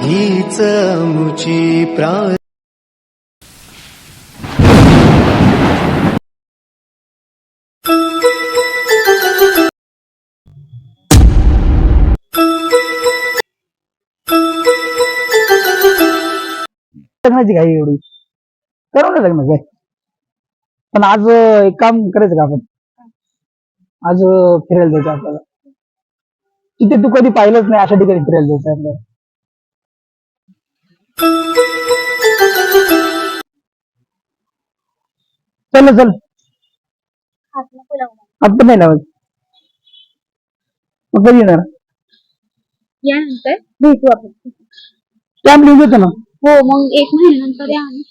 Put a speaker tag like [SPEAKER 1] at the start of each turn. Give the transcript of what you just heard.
[SPEAKER 1] हीच मुची प्रार्थना.
[SPEAKER 2] लग्नाची घाई एवढी करू ना लग्न काय. पण आज एक काम करायचं का आपण, आज फिरायला जायचं आपल्याला. तिथे तू कधी पाहिलंच नाही अशा ठिकाणी फिरायला जायचं आपल्याला. चल चल, आपण नाही लावत. मग कधी येणार?
[SPEAKER 3] यानंतर भेटू आपण.
[SPEAKER 2] कॅम्प लिहून देतो ना.
[SPEAKER 3] हो, मग 1 महिन्यानंतर या आणि